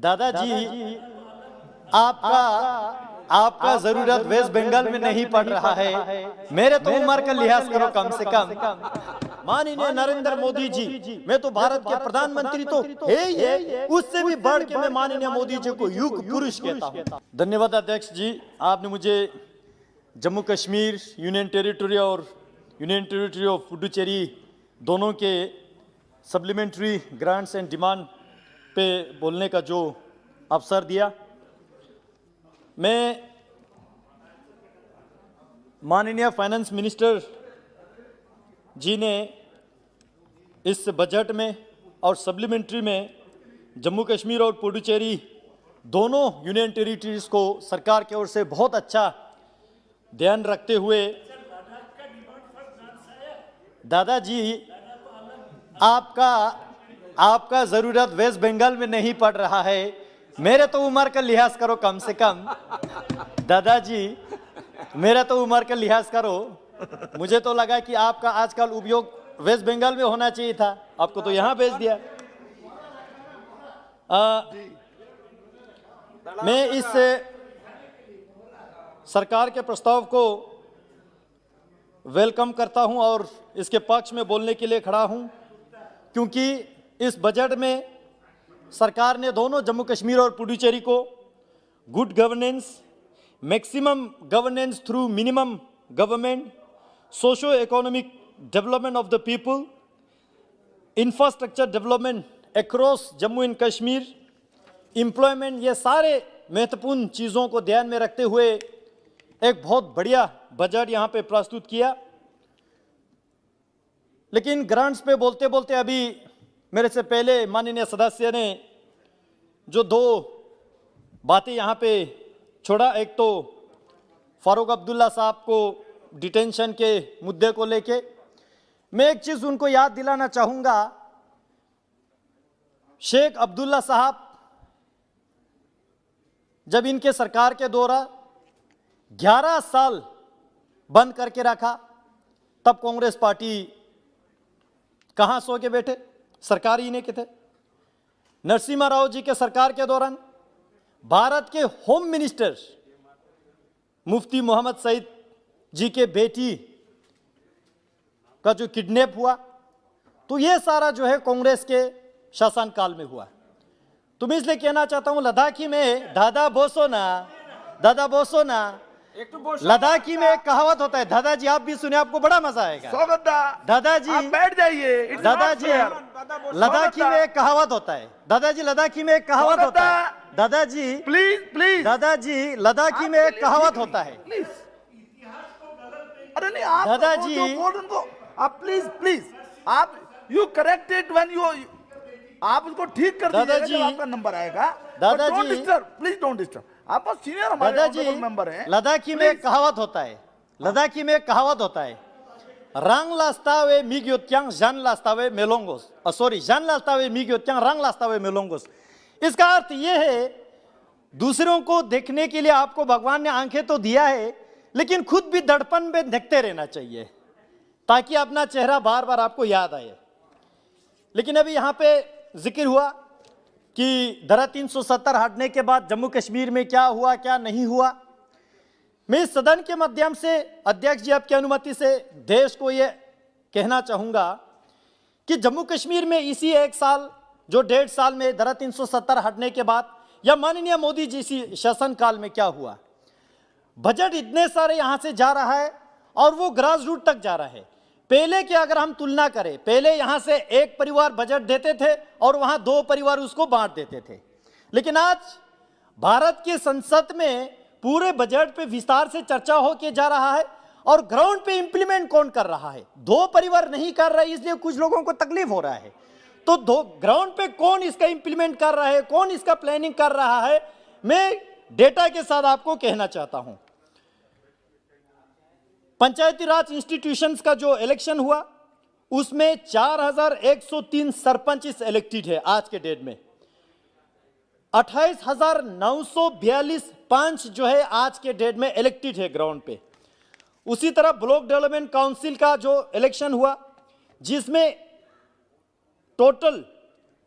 दादाजी, आपका जरूरत वेस्ट बंगाल में नहीं पड़ रहा है। मेरे तो उम्र का लिहाज करो कम से कम। माननीय नरेंद्र मोदी जी, मैं तो भारत के प्रधानमंत्री तो है ही है, उससे भी बढ़ के मैं माननीय मोदी जी को युग पुरुष कहता हूँ। धन्यवाद अध्यक्ष जी, आपने मुझे जम्मू कश्मीर यूनियन टेरिटरी और यूनियन टेरिटरी ऑफ पुडुचेरी दोनों के सप्लीमेंट्री ग्रांट्स एंड डिमांड पे बोलने का जो अवसर दिया। मैं माननीय फाइनेंस मिनिस्टर जी ने इस बजट में और सप्लीमेंट्री में जम्मू कश्मीर और पुडुचेरी दोनों यूनियन टेरिटरीज को सरकार की ओर से बहुत अच्छा ध्यान रखते हुए, दादाजी आपका जरूरत वेस्ट बंगाल में नहीं पड़ रहा है। मेरे तो उम्र का लिहाज करो कम से कम। दादाजी, मेरा तो उम्र का लिहाज करो। मुझे तो लगा कि आपका आजकल उपयोग वेस्ट बंगाल में होना चाहिए था, आपको तो यहां भेज दिया। मैं इस सरकार के प्रस्ताव को वेलकम करता हूं और इसके पक्ष में बोलने के लिए खड़ा हूं, क्योंकि इस बजट में सरकार ने दोनों जम्मू कश्मीर और पुडुचेरी को good governance, maximum governance through minimum government, socio economic development of the people, infrastructure development across Jammu and Kashmir, employment, ये सारे महत्वपूर्ण चीज़ों को ध्यान में रखते हुए एक बहुत बढ़िया बजट यहाँ पे प्रस्तुत किया। लेकिन ग्रांट्स पे बोलते बोलते अभी मेरे से पहले माननीय सदस्य ने जो दो बातें यहाँ पे छोड़ा, एक तो फारूक अब्दुल्ला साहब को डिटेंशन के मुद्दे को लेके, मैं एक चीज़ उनको याद दिलाना चाहूँगा। शेख अब्दुल्ला साहब जब इनके सरकार के दौरान 11 साल बंद करके रखा, तब कांग्रेस पार्टी कहां सो के बैठे, सरकार ही नहीं के थे। नरसिम्हा राव जी के सरकार के दौरान भारत के होम मिनिस्टर मुफ्ती मोहम्मद सईद जी के बेटी का जो किडनैप हुआ, तो ये सारा जो है कांग्रेस के शासनकाल में हुआ। तो मैं इसलिए कहना चाहता हूं, लद्दाखी में दादा बोसो ना, लद्दाखी में एक कहावत होता है, दादाजी आप भी सुने, आपको बड़ा मजा आएगा। दादाजी आप बैठ जाइए। दादाजी लद्दाखी में एक कहावत होता है, दादाजी लद्दाखी में एक कहावत होता है, दादाजी प्लीज दादाजी लद्दाखी में एक कहावत होता है। अरे नहीं, आप दादाजी आप प्लीज आप you correct it when you, आप उसको ठीक कर दीजिएगा जब आपका नंबर आएगा। दादाजी प्लीज डोंट डिस्टर्ब, आप सीनियर हमारे मेंबर हैं। लद्दाखी में एक कहावत होता है, लद्दाखी में एक कहावत होता है, रंग लास्तावे मिग्योत्यांग जान लास्तावे मेलोंगोस, सॉरी जान लास्तावे मिग्योत्यांग रंग लास्तावे मेलोंगोस। इसका अर्थ यह है, दूसरों को देखने के लिए आपको भगवान ने आंखें तो दिया है, लेकिन खुद भी दर्पण में देखते रहना चाहिए ताकि अपना चेहरा बार बार आपको याद आए। लेकिन अभी यहाँ पे जिक्र हुआ कि धारा 370 हटने के बाद जम्मू कश्मीर में क्या हुआ क्या नहीं हुआ। मैं इस सदन के माध्यम से अध्यक्ष जी आपकी अनुमति से देश को यह कहना चाहूंगा कि जम्मू कश्मीर में इसी एक साल जो 1.5 साल में धारा 370 हटने के बाद या माननीय मोदी जी इसी शासनकाल में क्या हुआ, बजट इतने सारे यहां से जा रहा है और वो ग्रास रूट तक जा रहा है। पहले की अगर हम तुलना करें, पहले यहां से एक परिवार बजट देते थे और वहां 2 परिवार उसको बांट देते थे, लेकिन आज भारत की संसद में पूरे बजट पे विस्तार से चर्चा होके जा रहा है और ग्राउंड पे इंप्लीमेंट कौन कर रहा है? 2 परिवार नहीं कर रहे, इसलिए कुछ लोगों को तकलीफ हो रहा है। तो ग्राउंड पे कौन इसका इंप्लीमेंट कर रहा है, कौन इसका प्लानिंग कर रहा है, मैं डेटा के साथ आपको कहना चाहता हूं। पंचायती राज इंस्टीट्यूशंस का जो इलेक्शन हुआ उसमें 4103 सरपंच इस इलेक्टेड है आज के डेट में, 28,942 पंच जो है आज के डेट में इलेक्टेड है ग्राउंड पे। उसी तरह ब्लॉक डेवलपमेंट काउंसिल का जो इलेक्शन हुआ जिसमें टोटल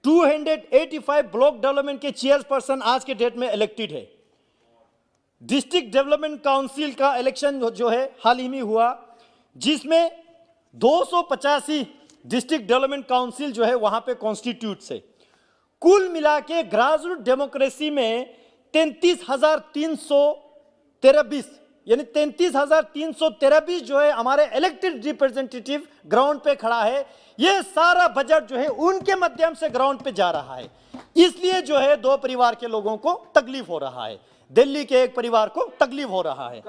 285 ब्लॉक डेवलपमेंट के चेयरपर्सन आज के डेट में इलेक्टेड है। डिस्ट्रिक्ट डेवलपमेंट काउंसिल का इलेक्शन जो है हाल ही में हुआ, जिसमें 285 डिस्ट्रिक्ट डेवलपमेंट काउंसिल जो है वहां पे कॉन्स्टिट्यूट से कुल मिला के ग्रासरूट डेमोक्रेसी में 33,323 यानी 33,323 जो है हमारे इलेक्टेड रिप्रेजेंटेटिव ग्राउंड पे खड़ा है। ये सारा बजट जो है उनके माध्यम से ग्राउंड पे जा रहा है। इसलिए जो है दो परिवार के लोगों को तकलीफ हो रहा है, दिल्ली के एक परिवार को तकलीफ हो रहा है।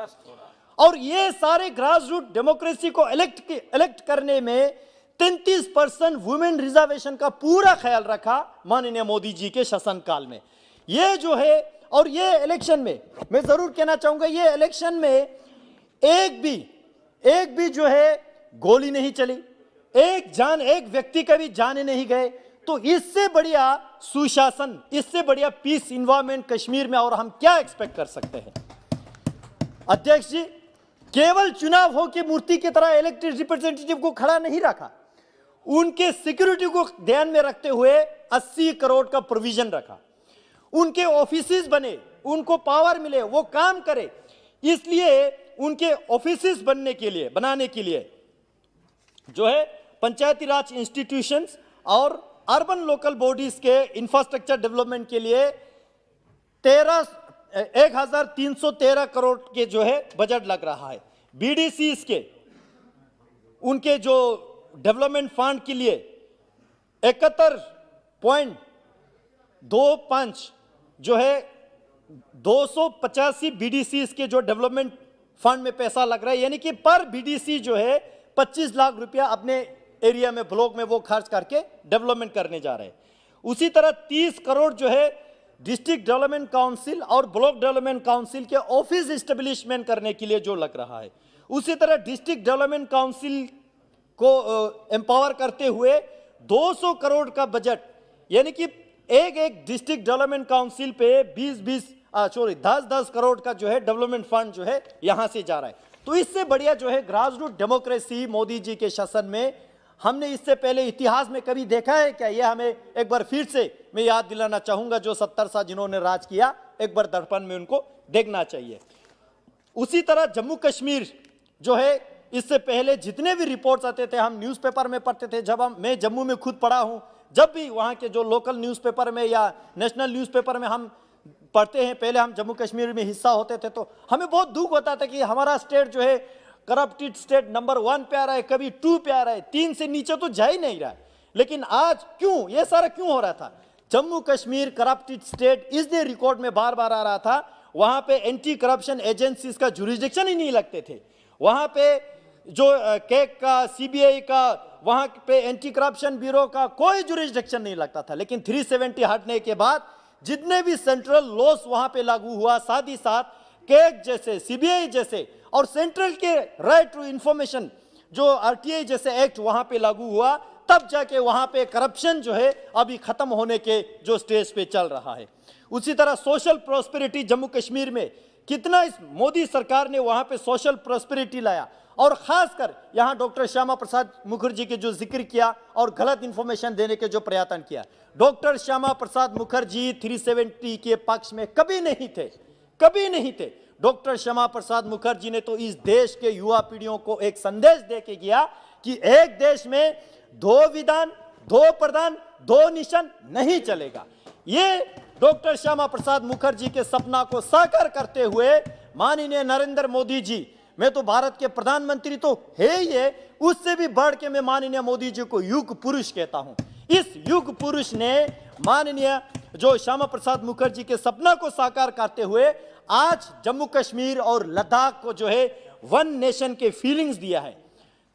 और ये सारे ग्रास रूट डेमोक्रेसी को इलेक्ट करने में 33% वुमेन रिजर्वेशन का पूरा ख्याल रखा माननीय मोदी जी के शासनकाल में। ये जो है, और ये इलेक्शन में मैं जरूर कहना चाहूंगा, ये इलेक्शन में एक भी जो है गोली नहीं चली, एक व्यक्ति का भी जाने नहीं गए। तो इससे बढ़िया सुशासन, इससे बढ़िया पीस इन्वायरमेंट कश्मीर में और हम क्या एक्सपेक्ट कर सकते हैं। अध्यक्ष जी, केवल चुनाव हो की मूर्ति की तरह इलेक्टेड रिप्रेजेंटेटिव को खड़ा नहीं रखा, उनके सिक्योरिटी को ध्यान में रखते हुए 80 करोड़ का प्रोविजन रखा। उनके ऑफिसेस बने, उनको पावर मिले, वो काम करे। इसलिए उनके ऑफिसेस बनाने के लिए जो है पंचायती राज इंस्टीट्यूशंस और अर्बन लोकल बॉडीज के इंफ्रास्ट्रक्चर डेवलपमेंट के लिए 1,313 करोड़ के जो है बजट लग रहा है। बीडीसीज के उनके जो डेवलपमेंट फंड के लिए 71.25 जो है 285 बीडीसीज के जो डेवलपमेंट फंड में पैसा लग रहा है, यानी कि पर बीडीसी जो है 25 लाख रुपया अपने एरिया में, ब्लॉक में वो खर्च करके डेवलपमेंट करने जा रहे हैं। उसी तरह 30 करोड़ जो है डिस्ट्रिक्ट डेवलपमेंट काउंसिल और ब्लॉक डेवलपमेंट काउंसिल के ऑफिस एस्टेब्लिशमेंट करने के लिए जो लग रहा है। उसी तरह डिस्ट्रिक्ट डेवलपमेंट काउंसिल को एम्पावर करते हुए 200 करोड़ का बजट, यानी कि एक डिस्ट्रिक्ट डेवलपमेंट काउंसिल पे 10 करोड़ का जो है डेवलपमेंट फंड जो है यहां से जा रहा है। तो इससे बढ़िया जो है grass root democracy Modi ji के शासन में हमने इससे पहले इतिहास में कभी देखा है क्या? ये हमें एक बार फिर से मैं याद दिलाना चाहूंगा, जो 70 साल जिन्होंने राज किया, एक बार दर्पण में उनको देखना चाहिए। उसी तरह जम्मू कश्मीर जो है, इससे पहले जितने भी रिपोर्ट्स आते थे हम न्यूज़पेपर में पढ़ते थे। मैं जम्मू में खुद पढ़ा हूं, जब भी वहां के जो लोकल न्यूज़पेपर में या नेशनल न्यूज़पेपर में हम पढ़ते हैं, पहले हम जम्मू कश्मीर में हिस्सा होते थे, तो हमें बहुत दुख होता था कि हमारा स्टेट जो है करप्टेड स्टेट नंबर 1 पे आ रहा है, कभी 2 पे आ रहा है, 3 से नीचे तो जा ही नहीं रहा है। लेकिन आज क्यों ये सारा क्यों हो रहा था? जम्मू कश्मीर करप्टेड स्टेट इसलिए रिकॉर्ड में बार बार आ रहा था, वहां पे एंटी करप्शन एजेंसीज का जुरिस्डिक्शन ही नहीं लगते थे। वहां पे जो कैग का, सीबीआई का, वहां पे एंटी करप्शन ब्यूरो का कोई जुरिस्डिक्शन नहीं लगता था। लेकिन 370 हटने के बाद जितने भी सेंट्रल लॉस वहां पे लागू हुआ, साथ ही साथ कैग जैसे, सीबीआई जैसे और सेंट्रल के राइट टू इंफॉर्मेशन जो आरटीआई जैसे एक्ट वहां पे लागू हुआ, तब जाके वहां पे करप्शन जो है अभी खत्म होने के जो स्टेज पे चल रहा है। उसी तरह सोशल प्रॉस्पेरिटी जम्मू कश्मीर में कितना इस मोदी सरकार ने वहां पे सोशल प्रॉस्पेरिटी लाया, और खासकर यहां डॉक्टर श्यामा प्रसाद मुखर्जी के जो जिक्र किया और गलत इंफॉर्मेशन देने के जो प्रयत्न किया। डॉक्टर श्यामा प्रसाद मुखर्जी 370 के पक्ष में कभी नहीं थे। डॉक्टर श्यामा प्रसाद मुखर्जी ने तो इस देश के युवा पीढ़ियों को एक संदेश देके गया कि एक देश में 2 विधान, 2 प्रधान, 2 निशान नहीं चलेगा। ये डॉक्टर श्यामा प्रसाद मुखर्जी के सपना को साकार करते हुए माननीय नरेंद्र मोदी जी, मैं तो भारत के प्रधानमंत्री तो है ही है, उससे भी बढ़ के मैं माननीय मोदी जी को युग पुरुष कहता हूं। इस युग पुरुष ने माननीय जो श्यामा प्रसाद मुखर्जी के सपना को साकार करते हुए आज जम्मू कश्मीर और लद्दाख को जो है वन नेशन के फीलिंग्स दिया है,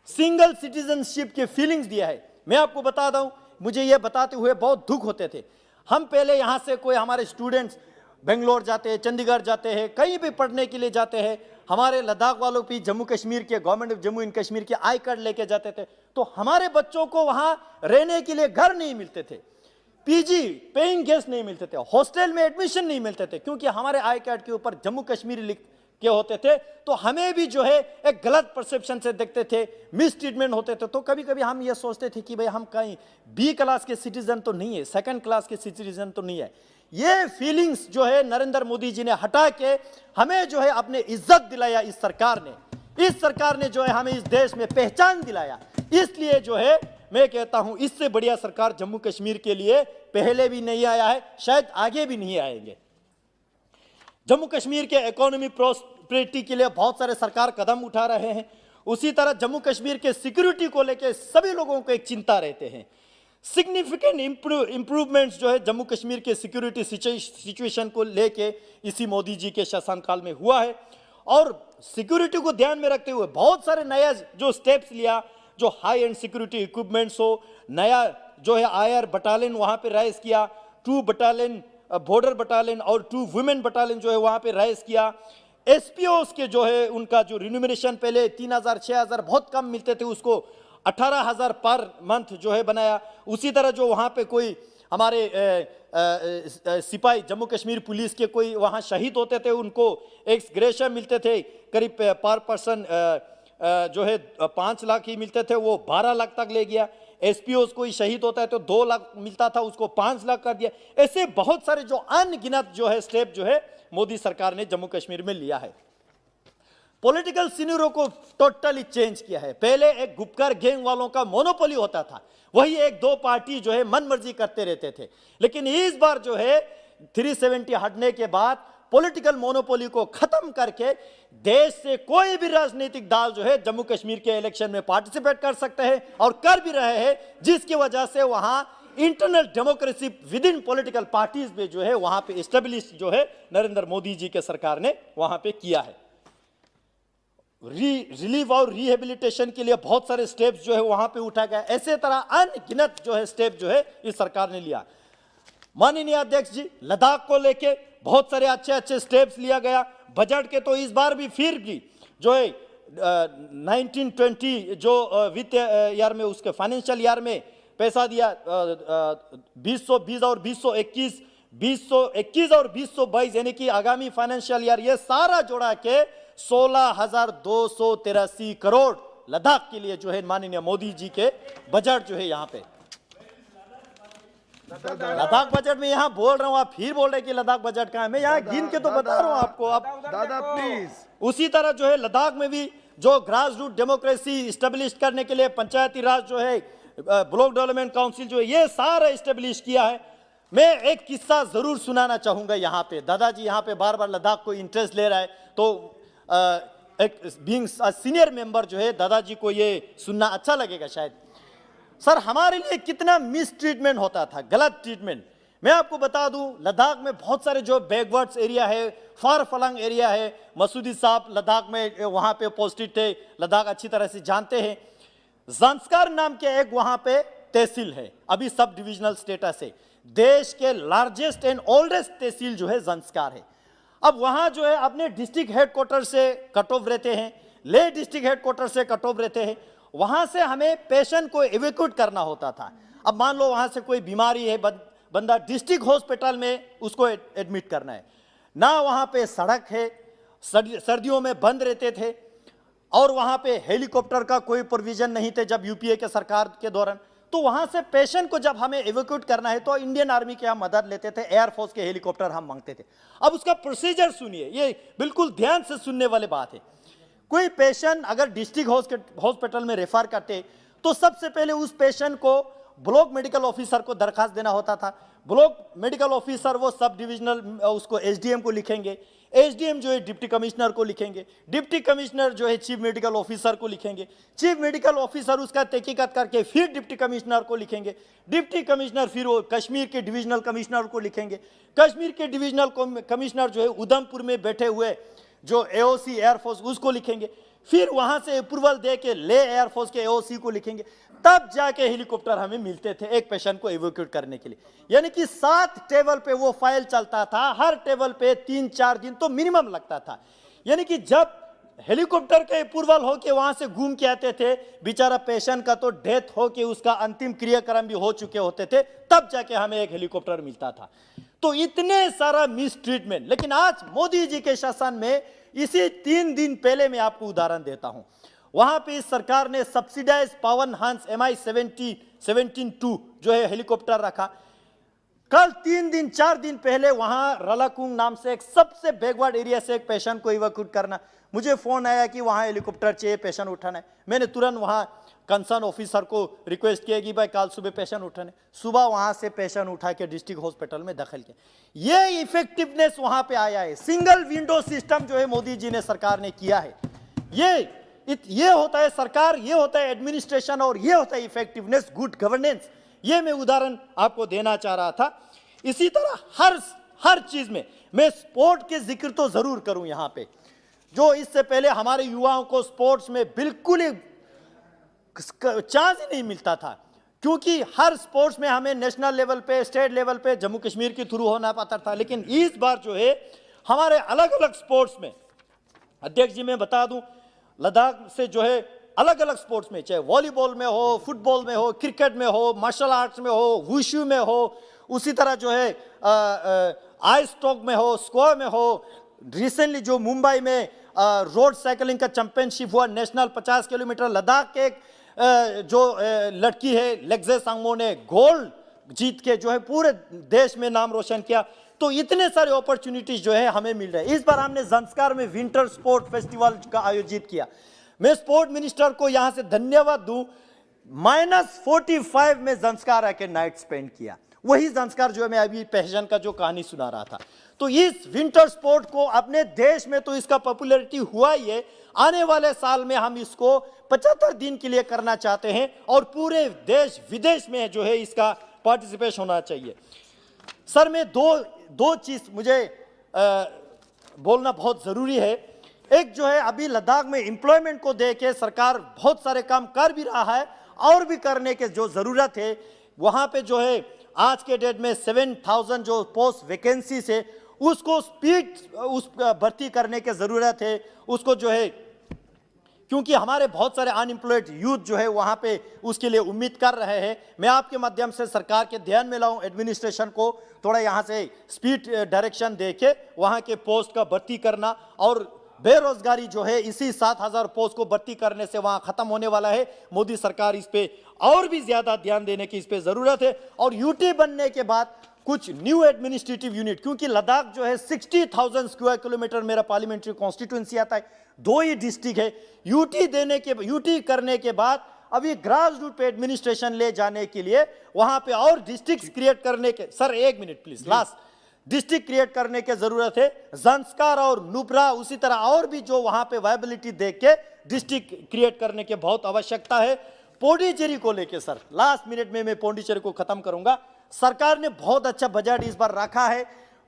सिंगल सिटीजनशिप के फीलिंग्स दिया है। मैं आपको बता दूं, मुझे यह बताते हुए बहुत दुख होते थे। हम पहले यहां से कोई हमारे स्टूडेंट्स बेंगलोर जाते हैं, चंडीगढ़ जाते हैं, कहीं भी पढ़ने के लिए जाते हैं, हमारे लद्दाख वालों भी जम्मू कश्मीर के government of Jammu and Kashmir के आई कार्ड लेके जाते थे, तो हमारे बच्चों को वहां रहने के लिए घर नहीं मिलते थे, पीजी पेइंग गेस्ट नहीं मिलते थे, हॉस्टल में एडमिशन नहीं मिलते थे, क्योंकि हमारे आई कार्ड के ऊपर जम्मू कश्मीर के होते थे तो हमें भी जो है एक गलत परसेप्शन से देखते थे, मिस ट्रीटमेंट होते थे। तो कभी कभी हम ये सोचते थे कि भाई हम कहीं बी क्लास के सिटीजन तो नहीं है, सेकंड क्लास के सिटीजन तो नहीं है। ये फीलिंग्स जो है नरेंद्र मोदी जी ने हटा के हमें जो है अपने इज्जत दिलाया। इस सरकार ने जो है हमें इस देश में पहचान दिलाया। इसलिए जो है मैं कहता हूं इससे बढ़िया सरकार जम्मू कश्मीर के लिए पहले भी नहीं आया है, शायद आगे भी नहीं आएंगे। जम्मू कश्मीर के इकोनॉमी प्रॉस्पेरिटी के लिए बहुत सारे सरकार कदम उठा रहे हैं। उसी तरह जम्मू कश्मीर के सिक्योरिटी को लेकर सभी लोगों को एक चिंता रहते हैं। सिग्निफिकेंट इंप्रूवमेंट्स जो है जम्मू कश्मीर के सिक्योरिटी सिचुएशन को लेके इसी मोदी जी के शासनकाल में हुआ है। और सिक्योरिटी को ध्यान में रखते हुए बहुत सारे नया जो स्टेप्स लिया, जो हाई एंड सिक्योरिटी इक्विपमेंट्स हो, नया जो है आईआर बटालियन वहां पे राइज किया, 2 बटालियन बॉर्डर बटालियन और 2 वुमेन बटालियन जो है वहां पे राइज किया। एसपीओस के जो है उनका जो रिन्यूमरेशन पहले 3000 6000 बहुत कम मिलते थे, उसको 18000 पर मंथ जो है बनाया। उसी तरह जो वहां पे कोई हमारे सिपाही जम्मू कश्मीर पुलिस के कोई वहां शहीद होते थे, उनको एक्स ग्रेशिया मिलते थे, करीब पर पर्सन जो है 5 लाख ही मिलते थे, वो 12 लाख तक ले गया। एसपीओस कोई शहीद होता है तो 2 लाख मिलता था, उसको 5 लाख कर दिया। ऐसे बहुत सारे जो अनगिनत जो है स्टेप जो है मोदी सरकार ने जम्मू कश्मीर में लिया है। पॉलिटिकल सिनेरियो को टोटली चेंज किया है। पहले एक गुपकर गैंग वालों का मोनोपोली होता था, वही 1-2 पार्टी जो है मनमर्जी करते रहते थे। लेकिन इस बार जो है 370 हटने के बाद पॉलिटिकल मोनोपोली को खत्म करके देश से कोई भी राजनीतिक दल जो है जम्मू कश्मीर के इलेक्शन में पार्टिसिपेट कर सकते हैं और कर भी रहे हैं, जिसकी वजह से वहां internal democracy with in political parties में जो है वहां पे एस्टेब्लिश जो है नरेंद्र मोदी जी के सरकार ने वहां पे किया है। रिलीफ और रिहेबिलिटेशन के लिए बहुत सारे स्टेप्स जो है वहां पे उठा गया। ऐसे तरह अनगिनत जो है स्टेप जो है इस सरकार ने लिया। माननीय अध्यक्ष जी, लद्दाख को लेके बहुत सारे अच्छे स्टेप्स लिया गया। बजट के तो इस बार भी फिर भी जो है 1920 जो वित्तीय ईयर में उसके फाइनेंशियल ईयर में पैसा दिया 2020 और 2021, 2021 और 2022 यानी कि आगामी फाइनेंशियल ईयर, ये सारा जोड़ा के 16,283 करोड़ लद्दाख के लिए जो है माननीय मोदी जी के बजट जो है यहाँ पे लद्दाख बजट में यहाँ बोल रहा हूँ, आप फिर बोल रहे कि लद्दाख बजट कहाँ है। मैं यहाँ गिन के तो बता रहा हूँ आपको। आप दादा प्लीज। उसी तरह जो है लद्दाख में भी जो ग्रास रूट डेमोक्रेसी स्टेब्लिश करने के लिए पंचायती राज जो है, ब्लॉक डेवलपमेंट काउंसिल जो है, ये सारा स्टेब्लिश किया है। मैं एक किस्सा जरूर सुनाना चाहूंगा यहाँ पे। दादाजी यहाँ पे बार बार लद्दाख को इंटरेस्ट ले रहा है, तो एक बीइंग सीनियर मेंबर जो है दादाजी को ये सुनना अच्छा लगेगा शायद। सर, हमारे लिए कितना मिस ट्रीटमेंट होता था, गलत ट्रीटमेंट। मैं आपको बता दूं, लद्दाख में बहुत सारे जो बैकवर्ड्स एरिया है, फार फलंग एरिया है। मसूदी साहब लद्दाख में वहां पे पोस्टेड थे, लद्दाख अच्छी तरह से जानते हैं। ज़ंस्कार नाम के एक वहां पे तहसील है, अभी सब डिविजनल स्टेटस है। देश के लार्जेस्ट एंड ओल्डेस्ट तहसील जो है ज़ंस्कार है। अब वहां जो है अपने डिस्ट्रिक्ट हेडक्वार्टर से कट ऑफ रहते हैं, ले डिस्ट्रिक्ट हेडक्वार्टर से कट ऑफ रहते हैं। वहां से हमें पेशेंट को एवेक्यूट करना होता था। अब मान लो वहां से कोई बीमारी है, बंदा डिस्ट्रिक्ट हॉस्पिटल में उसको एडमिट करना है, ना वहां पे सड़क है, सर्दियों में बंद रहते थे, और वहां पे हेलीकॉप्टर का कोई प्रोविजन नहीं थे जब यूपीए के सरकार के दौरान। तो वहां से पेशेंट को जब हमें एवेक्यूट करना है तो इंडियन आर्मी की हम मदद लेते थे, एयरफोर्स के हेलीकॉप्टर हम मांगते थे। अब उसका प्रोसीजर सुनिए, ये बिल्कुल ध्यान से सुनने वाली बात है। कोई पेशेंट अगर डिस्ट्रिक्ट हॉस्पिटल में रेफर करते तो सबसे पहले उस पेशेंट को ब्लॉक मेडिकल ऑफिसर को दरखास्त देना होता था। ब्लॉक मेडिकल ऑफिसर वो सब डिविजनल उसको एसडीएम को लिखेंगे, एसडीएम जो है डिप्टी कमिश्नर को लिखेंगे, डिप्टी कमिश्नर जो है चीफ मेडिकल ऑफिसर को लिखेंगे, चीफ मेडिकल ऑफिसर उसका तहकीकात करके फिर डिप्टी कमिश्नर को लिखेंगे, डिप्टी कमिश्नर फिर वो कश्मीर के डिविजनल कमिश्नर को लिखेंगे, कश्मीर के डिविजनल कमिश्नर जो है उधमपुर में बैठे हुए जो एओसी एयरफोर्स उसको लिखेंगे, फिर वहां से अप्रूवल दे के ले एयरफोर्स के एओसी को लिखेंगे, तब जाके हेलीकॉप्टर हमें मिलते थे एक पेशेंट को एवोक्यूट करने के लिए। यानी कि 7 टेबल पे वो फाइल चलता था, हर टेबल पे 3-4 दिन तो मिनिमम लगता था। यानी कि जब हेलीकॉप्टर के अप्रूवल हो के वहां से घूम के आते थे, बेचारा पेशेंट का तो डेथ हो के उसका अंतिम क्रियाक्रम भी हो चुके होते थे, तब जाके हमें एक हेलीकॉप्टर मिलता था। तो इतने सारा मिस ट्रीटमेंट। लेकिन आज मोदी जी के शासन में इसी 3 दिन पहले मैं आपको उदाहरण देता हूं, वहां पे इस सरकार ने सब्सिडाइज पवन हंस MI-17-2 जो है हेलीकॉप्टर रखा। कल 4 दिन पहले वहां रलाकुंग नाम से एक सबसे बैकवर्ड एरिया से एक पेशेंट को इवैक्यूएट करना, मुझे फोन आया कि वहां हेलीकॉप्टर चाहिए, पेशेंट उठाना है। मैंने तुरंत वहां कंसर्न ऑफिसर को रिक्वेस्ट किया कि भाई कल सुबह पेशेंट उठाने, सुबह वहां से पेशेंट उठा के डिस्ट्रिक्ट हॉस्पिटल में दाखिल किया। ये इफेक्टिवनेस वहां पे आया है। सिंगल विंडो सिस्टम जो है मोदी जी ने सरकार ने किया है, ये होता है सरकार, ये होता है एडमिनिस्ट्रेशन और ये होता है इफेक्टिवनेस, गुड गवर्नेंस। ये मैं उदाहरण आपको देना चाह रहा था। इसी तरह हर चीज में मैं स्पोर्ट के जिक्र तो जरूर करूं यहां पे, जो इससे पहले हमारे युवाओं को स्पोर्ट्स में बिल्कुल ही चांस ही नहीं मिलता था, क्योंकि हर स्पोर्ट्स में हमें नेशनल लेवल पे, स्टेट लेवल पे जम्मू कश्मीर के थ्रू होना पाता था। लेकिन इस बार जो है हमारे अलग अलग स्पोर्ट्स में, अध्यक्ष जी मैं बता दूं, लद्दाख से जो है अलग अलग स्पोर्ट्स में, चाहे वॉलीबॉल में हो, फुटबॉल में हो, क्रिकेट में हो, मार्शल आर्ट्स में हो, वुशु में हो, उसी तरह जो है आइस स्टॉक में हो, स्क्वाश में हो, रिसेंटली जो मुंबई में रोड साइकिलिंग का चैंपियनशिप हुआ नेशनल 50 किलोमीटर, लद्दाख के एक जो लड़की है लेग्जे सांगमो ने गोल्ड जीत के जो है पूरे देश में नाम रोशन किया। तो इतने सारे अपॉर्चुनिटीज जो है हमें मिल रहे हैं। इस बार हमने ज़ंस्कार में विंटर स्पोर्ट फेस्टिवल का आयोजित किया। मैं स्पोर्ट मिनिस्टर को यहां से धन्यवाद दूं, -45 में ज़ंस्कार आके नाइट स्पेंड किया। वही ज़ंस्कार जो है मैं अभी पहचान का जो कहानी सुना रहा था। तो इस विंटर स्पोर्ट को अपने देश में तो इसका पॉपुलैरिटी हुआ ही है, आने वाले साल में हम इसको 75 दिन के लिए करना चाहते हैं और पूरे देश विदेश में जो है इसका पार्टिसिपेशन होना चाहिए। सर मैं दो चीज मुझे बोलना बहुत जरूरी है। एक जो है अभी लद्दाख में एम्प्लॉयमेंट को देके सरकार बहुत सारे काम कर भी रहा है और भी करने के जो जरूरत है, वहां पे जो है आज के डेट में 7000 जो पोस्ट वैकेंसी है उसको भर्ती करने की जरूरत है। उसको जो है क्योंकि हमारे बहुत सारे अनएम्प्लॉयड यूथ जो है वहां पे उसके लिए उम्मीद कर रहे हैं। मैं आपके माध्यम से सरकार के ध्यान में लाऊं, एडमिनिस्ट्रेशन को थोड़ा यहां से स्पीड डायरेक्शन देके वहां के पोस्ट का भर्ती करना, और बेरोजगारी जो है इसी 7000 पोस्ट को भर्ती करने से वहां खत्म होने वाला है। मोदी सरकार इस पे और भी ज्यादा ध्यान देने की इस पे जरूरत है। और यूटी बनने के बाद कुछ न्यू एडमिनिस्ट्रेटिव यूनिट, क्योंकि लद्दाख जो है 60,000 स्क्वायर किलोमीटर मेरा पार्लियामेंट्री कॉन्स्टिट्यूंसी आता है, 2 ही डिस्ट्रिक्ट है। यूटी करने के बाद अभी ग्रास रूट पे एडमिनिस्ट्रेशन ले जाने के लिए वहां पे और डिस्ट्रिक्ट क्रिएट करने के, sir 1 minute please, last district create करने की जरूरत है। ज़ंस्कार और नुब्रा उसी तरह और भी जो वहां पे वायबिलिटी देख के डिस्ट्रिक्ट क्रिएट करने की बहुत आवश्यकता है। पौंडीचेरी को लेके सर लास्ट मिनट में मैं पौंडीचेरी को खत्म करूंगा। सरकार ने बहुत अच्छा बजट इस बार रखा है।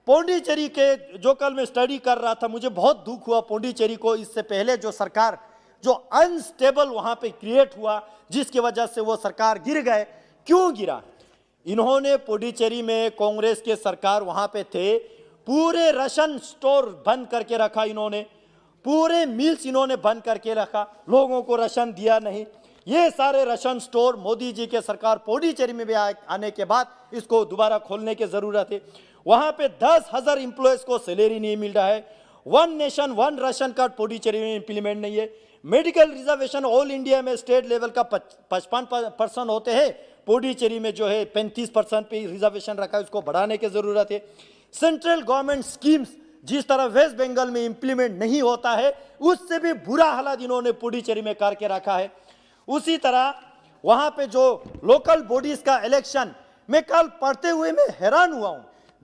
पौंडीचेरी के जो कल मैं स्टडी कर रहा था, मुझे बहुत दुख हुआ पौंडीचेरी को इससे पहले जो सरकार जो अनस्टेबल वहां पे क्रिएट हुआ, जिसकी वजह से वो सरकार गिर गए। क्यों गिरा? इन्होंने पौंडीचेरी में कांग्रेस के सरकार वहां पे थे, पूरे राशन स्टोर बंद करके रखा इन्होंने, पूरे मिल्स इन्होंने बंद करके रखा, लोगों को राशन दिया नहीं। ये सारे राशन स्टोर मोदी जी के सरकार पौंडीचेरी में भी आने के बाद इसको दोबारा खोलने की जरूरत है। वहां पे 10,000 एम्प्लॉयज को सैलरी नहीं मिल रहा है। 1 नेशन 1 राशन कार्ड पौंडीचेरी में इंप्लीमेंट नहीं है। मेडिकल रिजर्वेशन ऑल इंडिया में स्टेट लेवल का 55% होते हैं, पौंडीचेरी में जो है 35% पे रिजर्वेशन रखा है, उसको बढ़ाने की जरूरत है। सेंट्रल गवर्नमेंट स्कीम्स जिस तरह वेस्ट बंगाल में इंप्लीमेंट नहीं होता है, उससे भी बुरा हालात इन्होंने पौंडीचेरी में करके रखा है। उसी तरह वहां पे जो लोकल बॉडीज का इलेक्शन, मैं कल पढ़ते हुए मैं हैरान हुआ हूं,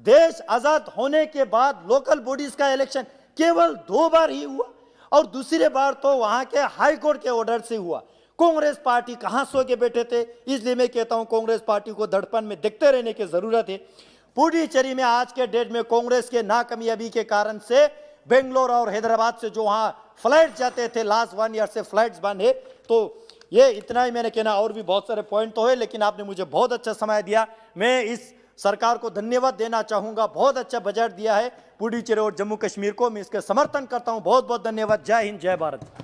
देश आजाद होने के बाद लोकल बॉडीज का इलेक्शन केवल 2 बार ही हुआ, और दूसरी बार तो वहां के हाई कोर्ट के ऑर्डर से हुआ। कांग्रेस पार्टी कहां सो के बैठे थे? इसलिए मैं कहता हूं कांग्रेस पार्टी को धड़पन में देखते रहने की जरूरत है। पुडुचेरी में आज के डेट में कांग्रेस के नाकामयाबी के कारण से बेंगलोर और हैदराबाद से जो वहां फ्लाइट जाते थे, लास्ट 1 ईयर से फ्लाइट्स बंद है। तो ये इतना ही मैंने कहना, और भी बहुत सारे पॉइंट तो है, लेकिन आपने मुझे बहुत अच्छा समय दिया। मैं इस सरकार को धन्यवाद देना चाहूंगा, बहुत अच्छा बजट दिया है पुडुचेरी और जम्मू कश्मीर को, मैं इसका समर्थन करता हूं। बहुत बहुत धन्यवाद। जय हिंद, जय भारत।